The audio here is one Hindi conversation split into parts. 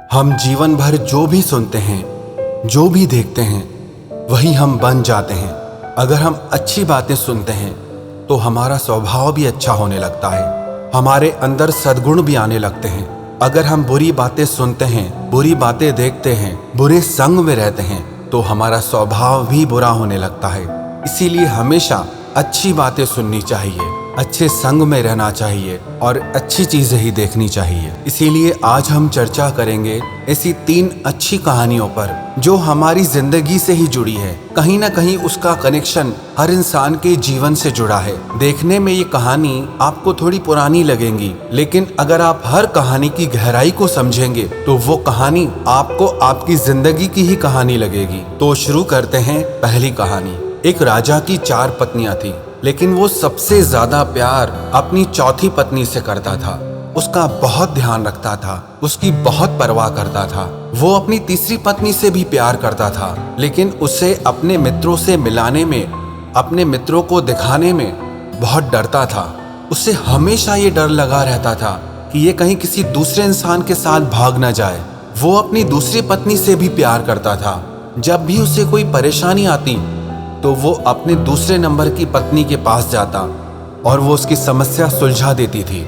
हम जीवन भर जो भी सुनते हैं, जो भी देखते हैं, वही हम बन जाते हैं। अगर हम अच्छी बातें सुनते हैं तो हमारा स्वभाव भी अच्छा होने लगता है, हमारे अंदर सद्गुण भी आने लगते हैं। अगर हम बुरी बातें सुनते हैं, बुरी बातें देखते हैं, बुरे संग में रहते हैं तो हमारा स्वभाव भी बुरा होने लगता है। इसीलिए हमेशा अच्छी बातें सुननी चाहिए, अच्छे संग में रहना चाहिए और अच्छी चीजें ही देखनी चाहिए। इसीलिए आज हम चर्चा करेंगे ऐसी 3 अच्छी कहानियों पर जो हमारी जिंदगी से ही जुड़ी है। कहीं ना कहीं उसका कनेक्शन हर इंसान के जीवन से जुड़ा है। देखने में ये कहानी आपको थोड़ी पुरानी लगेंगी, लेकिन अगर आप हर कहानी की गहराई को समझेंगे तो वो कहानी आपको आपकी जिंदगी की ही कहानी लगेगी। तो शुरू करते हैं पहली कहानी। एक राजा की 4 पत्नियां थी, लेकिन वो सबसे ज्यादा प्यार अपनी चौथी पत्नी से करता था। उसका बहुत ध्यान रखता था, उसकी बहुत परवाह करता था। वो अपनी तीसरी पत्नी से भी प्यार करता था, लेकिन उसे अपने मित्रों से मिलाने में, अपने मित्रों को दिखाने में बहुत डरता था। उसे हमेशा ये डर लगा रहता था कि ये कहीं किसी दूसरे इंसान के साथ भाग न जाए। वो अपनी दूसरी पत्नी से भी प्यार करता था। जब भी उसे कोई परेशानी आती तो वो अपने दूसरे नंबर की पत्नी के पास जाता और वो उसकी समस्या सुलझा देती थी।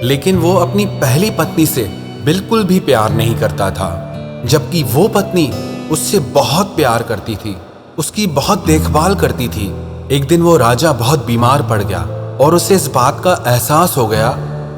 लेकिन वो अपनी पहली पत्नी से बिल्कुल भी प्यार नहीं करता था, जबकि वो पत्नी उससे बहुत प्यार करती थी, उसकी बहुत देखभाल करती थी। एक दिन वो राजा बहुत बीमार पड़ गया और उसे इस बात का एहसास हो गया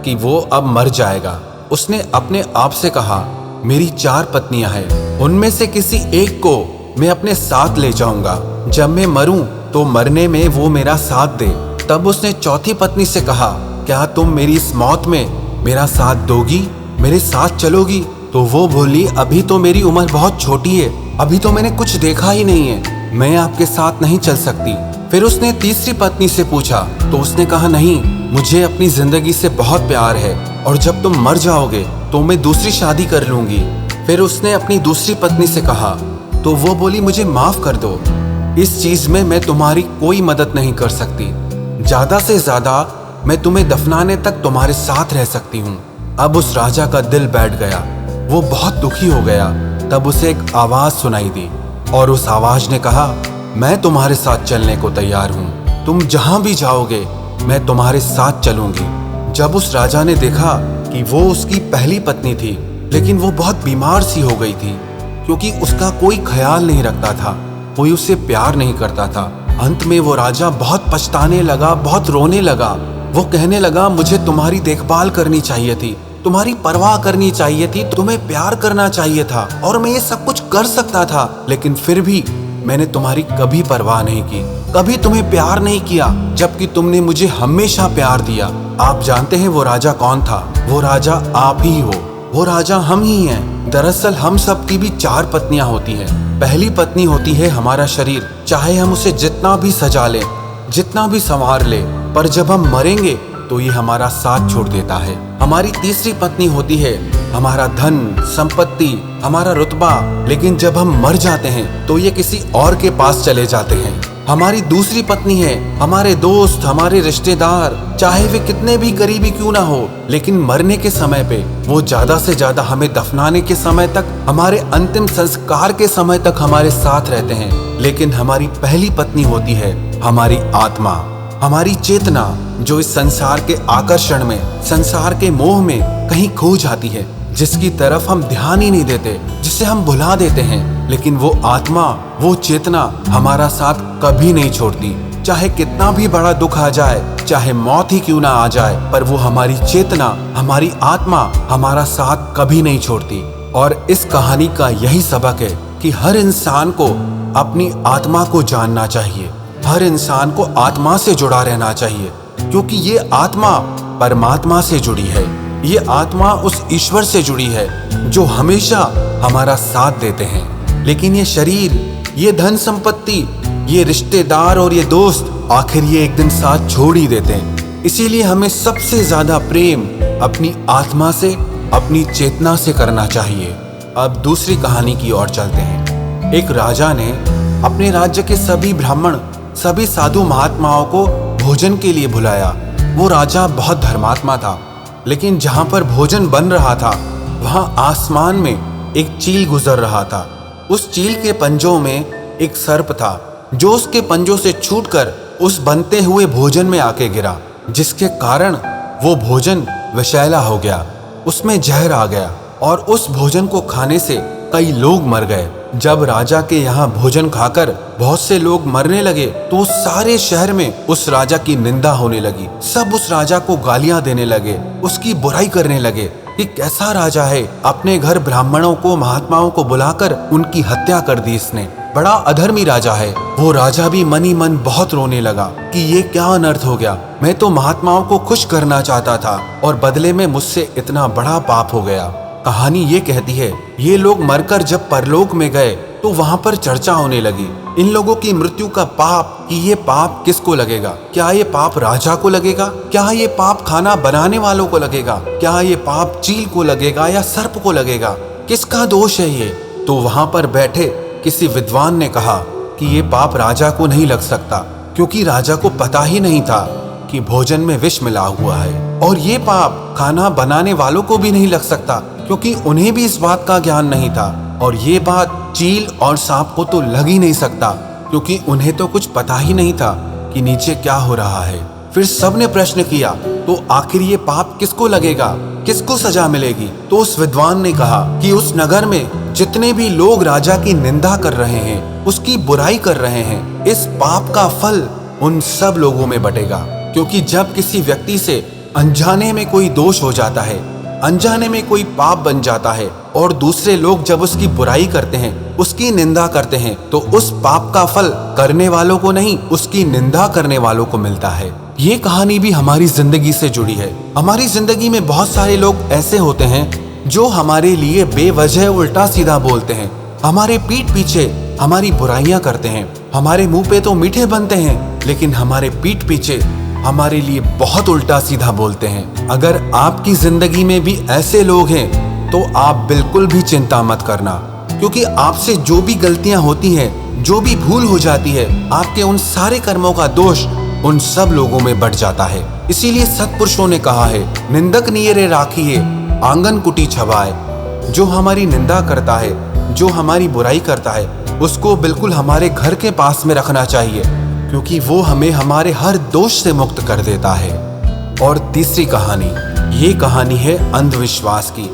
कि वो अब मर जाएगा। उसने अपने आप से कहा, मेरी 4 पत्नियां हैं, उनमें से किसी एक को मैं अपने साथ ले जाऊंगा। जब मैं मरूं तो मरने में वो मेरा साथ दे। तब उसने चौथी पत्नी से कहा, क्या तुम मेरी इस मौत में मेरा साथ दोगी, मेरे साथ चलोगी? तो वो बोली, अभी तो मेरी उम्र बहुत छोटी है, अभी तो मैंने कुछ देखा ही नहीं है, मैं आपके साथ नहीं चल सकती। फिर उसने तीसरी पत्नी से पूछा तो उसने कहा, नहीं, मुझे अपनी जिंदगी से बहुत प्यार है और जब तुम मर जाओगे तो मैं दूसरी शादी कर लूंगी। फिर उसने अपनी दूसरी पत्नी से कहा तो वो बोली, मुझे माफ कर दो, इस चीज में मैं तुम्हारी कोई मदद नहीं कर सकती। ज्यादा से ज्यादा मैं तुम्हें दफनाने तक तुम्हारे साथ रह सकती हूँ। अब उस राजा का दिल बैठ गया, वो बहुत दुखी हो गया। तब उसे एक आवाज सुनाई दी और उस आवाज ने कहा, मैं तुम्हारे साथ चलने को तैयार हूँ, तुम जहां भी जाओगे मैं तुम्हारे साथ चलूंगी। जब उस राजा ने देखा कि वो उसकी पहली पत्नी थी, लेकिन वो बहुत बीमार सी हो गई थी, क्योंकि उसका कोई ख्याल नहीं रखता था, कोई उससे प्यार नहीं करता था। अंत में वो राजा बहुत पछताने लगा, बहुत रोने लगा। वो कहने लगा, मुझे तुम्हारी देखभाल करनी चाहिए थी, तुम्हारी परवाह करनी चाहिए थी, तुम्हें प्यार करना चाहिए था और मैं ये सब कुछ कर सकता था, लेकिन फिर भी मैंने तुम्हारी कभी परवाह नहीं की, कभी तुम्हें प्यार नहीं किया, जबकि तुमने मुझे हमेशा प्यार दिया। आप जानते हैं वो राजा कौन था? वो राजा आप ही हो, वो राजा हम ही हैं। दरअसल हम सब की भी 4 पत्नियां होती हैं। पहली पत्नी होती है हमारा शरीर, चाहे हम उसे जितना भी सजा लें, जितना भी संवार ले, पर जब हम मरेंगे तो ये हमारा साथ छोड़ देता है। हमारी तीसरी पत्नी होती है हमारा धन, संपत्ति, हमारा रुतबा, लेकिन जब हम मर जाते हैं तो ये किसी और के पास चले जाते हैं। हमारी दूसरी पत्नी है हमारे दोस्त, हमारे रिश्तेदार, चाहे वे कितने भी करीबी क्यों ना हो, लेकिन मरने के समय पे वो ज्यादा से ज्यादा हमें दफनाने के समय तक, हमारे अंतिम संस्कार के समय तक हमारे साथ रहते हैं। लेकिन हमारी पहली पत्नी होती है हमारी आत्मा, हमारी चेतना, जो इस संसार के आकर्षण में, संसार के मोह में कहीं खो जाती है, जिसकी तरफ हम ध्यान ही नहीं देते, जिसे हम भुला देते हैं। लेकिन वो आत्मा, वो चेतना हमारा साथ कभी नहीं छोड़ती। चाहे कितना भी बड़ा दुख आ जाए, चाहे मौत ही क्यों ना आ जाए, पर वो हमारी चेतना, हमारी आत्मा हमारा साथ कभी नहीं छोड़ती। और इस कहानी का यही सबक है कि हर इंसान को अपनी आत्मा को जानना चाहिए, हर इंसान को आत्मा से जुड़ा रहना चाहिए, क्योंकि ये आत्मा परमात्मा से जुड़ी है। ये आत्मा उस ईश्वर से जुड़ी है जो हमेशा हमारा साथ देते हैं। लेकिन ये शरीर, ये धन संपत्ति, ये रिश्तेदार और ये दोस्त आखिर ये एक दिन साथ छोड़ ही देते हैं। इसीलिए हमें सबसे ज्यादा प्रेम अपनी आत्मा से, अपनी चेतना से करना चाहिए। अब दूसरी कहानी की ओर चलते हैं। एक राजा ने अपने राज्य के सभी ब्राह्मण, सभी साधु महात्माओं को भोजन के लिए बुलाया। वो राजा बहुत धर्मात्मा था, लेकिन जहां पर भोजन बन रहा था वहां आसमान में एक चील गुजर रहा था। उस चील के पंजों में एक सर्प था जो उसके पंजों से छूटकर उस बनते हुए भोजन में आके गिरा, जिसके कारण वो भोजन विषैला हो गया, उसमें जहर आ गया और उस भोजन को खाने से कई लोग मर गए। जब राजा के यहाँ भोजन खाकर बहुत से लोग मरने लगे तो सारे शहर में उस राजा की निंदा होने लगी। सब उस राजा को गालियां देने लगे, उसकी बुराई करने लगे कि कैसा राजा है, अपने घर ब्राह्मणों को महात्माओं को बुलाकर उनकी हत्या कर दी इसने, बड़ा अधर्मी राजा है। वो राजा भी मन ही मन बहुत रोने लगा कि ये क्या अनर्थ हो गया, मैं तो महात्माओं को खुश करना चाहता था और बदले में मुझसे इतना बड़ा पाप हो गया। कहानी ये कहती है, ये लोग मरकर जब परलोक में गए तो वहां पर चर्चा होने लगी इन लोगों की मृत्यु का पाप, कि ये पाप किसको लगेगा? क्या ये पाप राजा को लगेगा? क्या ये पाप खाना बनाने वालों को लगेगा? क्या ये पाप चील को लगेगा या सर्प को लगेगा? किसका दोष है ये? तो वहां पर बैठे किसी विद्वान ने कहा कि ये पाप राजा को नहीं लग सकता, क्योंकि राजा को पता ही नहीं था कि भोजन में विष मिला हुआ है। और ये पाप खाना बनाने वालों को भी नहीं लग सकता, क्योंकि उन्हें भी इस बात का ज्ञान नहीं था। और ये बात चील और सांप को तो लग ही नहीं सकता, क्योंकि उन्हें तो कुछ पता ही नहीं था कि नीचे क्या हो रहा है। फिर सबने प्रश्न किया, तो आखिर ये पाप किसको लगेगा, किसको सजा मिलेगी? तो उस विद्वान ने कहा कि उस नगर में जितने भी लोग राजा की निंदा कर रहे हैं, उसकी बुराई कर रहे हैं, इस पाप का फल उन सब लोगों में बटेगा। क्योंकि जब किसी व्यक्ति से अनजाने में कोई दोष हो जाता है, अनजाने में कोई पाप बन जाता है, और दूसरे लोग जब उसकी बुराई करते हैं, उसकी निंदा करते हैं, तो उस पाप का फल करने वालों को नहीं, उसकी निंदा करने वालों को मिलता है। ये कहानी भी हमारी जिंदगी से जुड़ी है। हमारी जिंदगी में बहुत सारे लोग ऐसे होते हैं जो हमारे लिए बेवजह उल्टा सीधा बोलते हैं, हमारे पीठ पीछे हमारी बुराइयां करते हैं। हमारे मुंह पे तो मीठे बनते हैं, लेकिन हमारे पीठ पीछे हमारे लिए बहुत उल्टा सीधा बोलते हैं। अगर आपकी जिंदगी में भी ऐसे लोग हैं तो आप बिल्कुल भी चिंता मत करना, क्योंकि आपसे जो भी गलतियां होती हैं, जो भी भूल हो जाती है, आपके उन सारे कर्मों का दोष उन सब लोगों में बढ़ जाता है। इसीलिए सत्पुरुषों ने कहा है, निंदक नियरे राखिए आंगन कुटी छवाए। जो हमारी निंदा करता है, जो हमारी बुराई करता है, उसको बिल्कुल हमारे घर के पास में रखना चाहिए, क्योंकि वो हमें हमारे हर दोष से मुक्त कर देता है। और तीसरी कहानी, ये कहानी है अंधविश्वास की,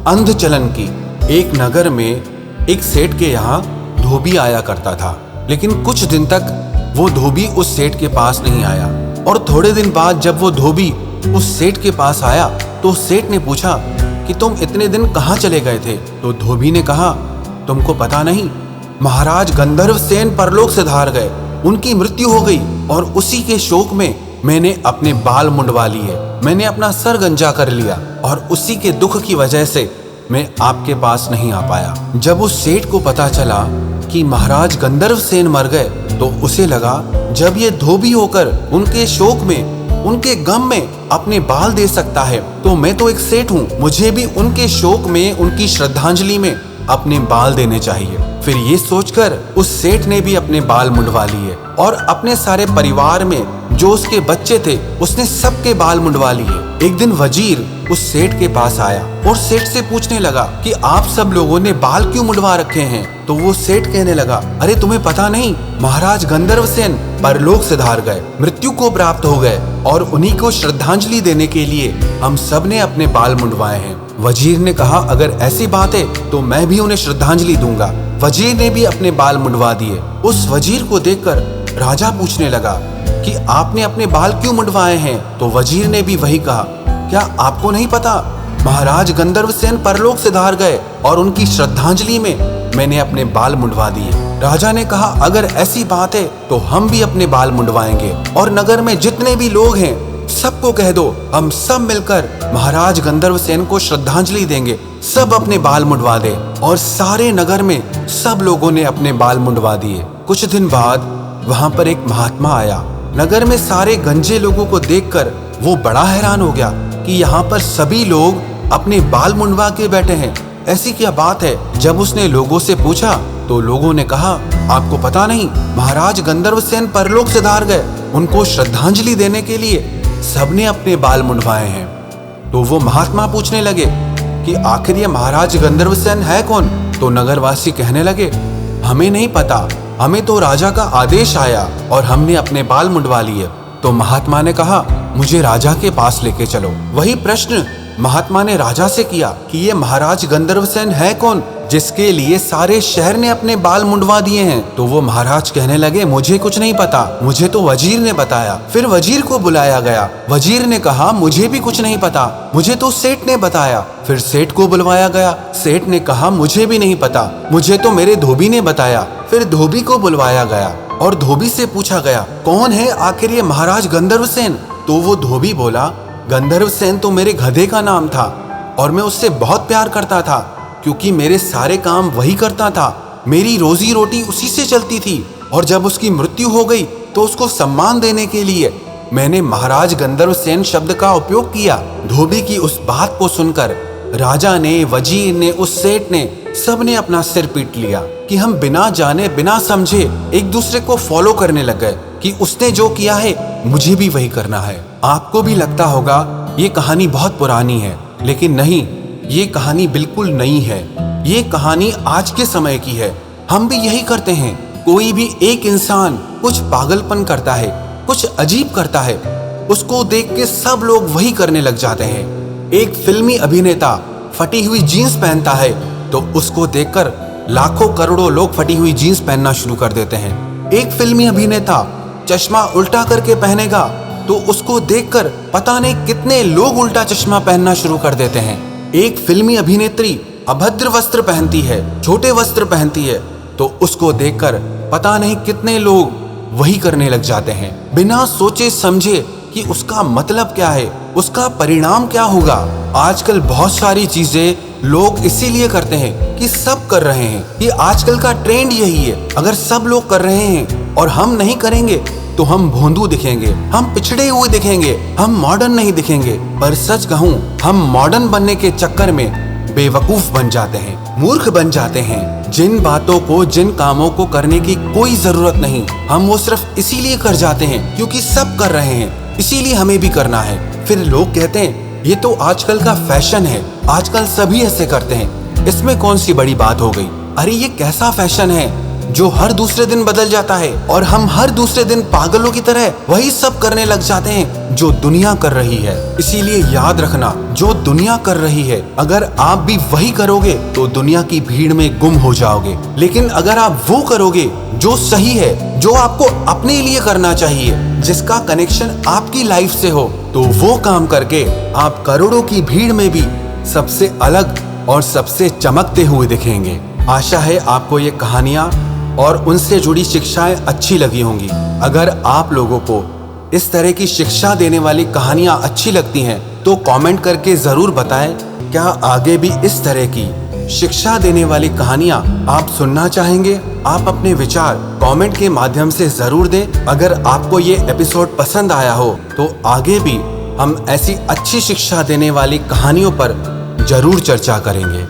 अंधचलन की। एक नगर में एक सेठ के यहाँ धोबी आया करता था, लेकिन कुछ दिन तक वो धोबी उस सेठ के पास नहीं आया। और थोड़े दिन बाद जब वो धोबी उस सेठ के पास आया तो सेठ ने पूछा कि तुम इतने दिन कहाँ चले गए थे? तो धोबी ने कहा, तुमको पता नहीं, महाराज गंधर्व सेन परलोक से धार गए, उनकी मृत्यु हो गई, और उसी के शोक में मैंने अपने बाल मुंडवा लिए, मैंने अपना सर गंजा कर लिया, और उसी के दुख की वजह से मैं आपके पास नहीं आ पाया। जब उस सेठ को पता चला कि महाराज गंधर्व सेन मर गए, तो उसे लगा जब ये धोबी होकर उनके शोक में, उनके गम में अपने बाल दे सकता है, तो मैं तो एक सेठ हूँ, मुझे भी उनके शोक में, उनकी श्रद्धांजलि में अपने बाल देने चाहिए। फिर ये सोचकर उस सेठ ने भी अपने बाल मुंडवा लिए, और अपने सारे परिवार में जो उसके बच्चे थे, उसने सबके बाल मुंडवा लिए। एक दिन वजीर उस सेठ के पास आया और सेठ से पूछने लगा कि आप सब लोगों ने बाल क्यों मुंडवा रखे हैं? तो वो सेठ कहने लगा, अरे तुम्हें पता नहीं, महाराज गंधर्व सेन परलोक से धार गए, मृत्यु को प्राप्त हो गए, और उन्हीं को श्रद्धांजलि देने के लिए हम सब ने अपने बाल मुंडवाए हैं। वजीर ने कहा, अगर ऐसी बात है तो मैं भी उन्हें श्रद्धांजलि दूंगा। वजीर ने भी अपने बाल मुंडवा दिए। उस वजीर को देखकर राजा पूछने लगा कि आपने अपने बाल क्यों मुंडवाए हैं? तो वजीर ने भी वही कहा, क्या आपको नहीं पता, महाराज गंधर्व सेन परलोक से धार गए, और उनकी श्रद्धांजलि में मैंने अपने बाल मुंडवा दिए। राजा ने कहा, अगर ऐसी बात है तो हम भी अपने बाल मुंडवाएंगे, और नगर में जितने भी लोग हैं सबको कह दो, हम सब मिलकर महाराज गंधर्व सेन को श्रद्धांजलि देंगे। सब अपने बाल मुंडवा दे। और सारे नगर में सब लोगों ने अपने बाल मुंडवा दिए। कुछ दिन बाद वहां पर एक महात्मा आया। नगर में सारे गंजे लोगों को देखकर वो बड़ा हैरान हो गया कि यहाँ पर सभी लोग अपने बाल मुंडवा के बैठे हैं, ऐसी क्या बात है? जब उसने लोगों से पूछा तो लोगों ने कहा, आपको पता नहीं, महाराज गंधर्व सेन परलोक से धार गए, उनको श्रद्धांजलि देने के लिए सबने अपने बाल मुंडवाए हैं। तो वो महात्मा पूछने लगे कि आखिर ये महाराज गंधर्वसेन है कौन। तो नगरवासी कहने लगे, हमें नहीं पता, हमें तो राजा का आदेश आया और हमने अपने बाल मुंडवा लिए। तो महात्मा ने कहा, मुझे राजा के पास लेके चलो। वही प्रश्न महात्मा ने राजा से किया कि ये महाराज गंधर्वसेन है कौन जिसके लिए सारे शहर ने अपने बाल मुंडवा दिए हैं। तो वो महाराज कहने लगे, मुझे कुछ नहीं पता, मुझे तो वजीर ने बताया। फिर वजीर को बुलाया गया। वजीर ने कहा, मुझे भी कुछ नहीं पता, मुझे तो सेठ ने बताया। फिर सेठ को बुलवाया गया। सेठ ने कहा, मुझे भी नहीं पता, मुझे तो मेरे धोबी ने बताया। फिर धोबी को बुलवाया गया और धोबी से पूछा गया, कौन है आखिर ये महाराज गंधर्वसेन। तो वो धोबी बोला, गंधर्वसेन तो मेरे गधे का नाम था और मैं उससे बहुत प्यार करता था क्योंकि मेरे सारे काम वही करता था, मेरी रोजी रोटी उसी से चलती थी। और जब उसकी मृत्यु हो गई तो उसको सम्मान देने के लिए मैंने महाराज गंधर्वसेन शब्द का उपयोग किया। धोबी की उस बात को सुनकर राजा ने, वजीर ने, उस सेठ ने, सब ने अपना सिर पीट लिया कि हम बिना जाने बिना समझे एक दूसरे को फॉलो करने लग गए कि उसने जो किया है मुझे भी वही करना है। आपको भी लगता होगा ये कहानी बहुत पुरानी है, लेकिन नहीं, ये कहानी बिल्कुल नई है। ये कहानी आज के समय की है। हम भी यही करते हैं। कोई भी एक इंसान कुछ पागलपन करता है, कुछ अजीब करता है, उसको देख के सब लोग वही करने लग जाते हैं। एक फिल्मी अभिनेता फटी हुई जीन्स पहनता है तो उसको देखकर लाखों करोड़ों लोग फटी हुई जीन्स पहनना शुरू कर देते हैं। एक फिल्मी अभिनेता चश्मा उल्टा करके पहनेगा तो उसको देखकर पता नहीं कितने लोग उल्टा चश्मा पहनना शुरू कर देते हैं। एक फिल्मी अभिनेत्री अभद्र वस्त्र पहनती है, छोटे वस्त्र पहनती है, तो उसको देखकर पता नहीं कितने लोग वही करने लग जाते हैं, बिना सोचे समझे कि उसका मतलब क्या है, उसका परिणाम क्या होगा। आजकल बहुत सारी चीजें लोग इसीलिए करते हैं कि सब कर रहे हैं, कि आजकल का ट्रेंड यही है। अगर सब लोग कर रहे हैं और हम नहीं करेंगे तो हम भोंदू दिखेंगे, हम पिछड़े हुए दिखेंगे, हम मॉडर्न नहीं दिखेंगे। पर सच कहूँ, हम मॉडर्न बनने के चक्कर में बेवकूफ बन जाते हैं, मूर्ख बन जाते हैं। जिन बातों को, जिन कामों को करने की कोई जरूरत नहीं, हम वो सिर्फ इसीलिए कर जाते हैं क्योंकि सब कर रहे हैं, इसीलिए हमें भी करना है। फिर लोग कहते हैं ये तो आजकल का फैशन है, आजकल सभी ऐसे करते हैं, इसमें कौन सी बड़ी बात हो गई। अरे ये कैसा फैशन है जो हर दूसरे दिन बदल जाता है और हम हर दूसरे दिन पागलों की तरह वही सब करने लग जाते हैं जो दुनिया कर रही है। इसीलिए याद रखना, जो दुनिया कर रही है अगर आप भी वही करोगे तो दुनिया की भीड़ में गुम हो जाओगे। लेकिन अगर आप वो करोगे जो सही है, जो आपको अपने लिए करना चाहिए, जिसका कनेक्शन आपकी लाइफ से हो, तो वो काम करके आप करोड़ों की भीड़ में भी सबसे अलग और सबसे चमकते हुए दिखेंगे। आशा है आपको ये कहानियां और उनसे जुड़ी शिक्षाएं अच्छी लगी होंगी। अगर आप लोगों को इस तरह की शिक्षा देने वाली कहानियां अच्छी लगती हैं तो कमेंट करके जरूर बताएं। क्या आगे भी इस तरह की शिक्षा देने वाली कहानियां आप सुनना चाहेंगे? आप अपने विचार कमेंट के माध्यम से जरूर दें। अगर आपको ये एपिसोड पसंद आया हो तो आगे भी हम ऐसी अच्छी शिक्षा देने वाली कहानियों पर जरूर चर्चा करेंगे।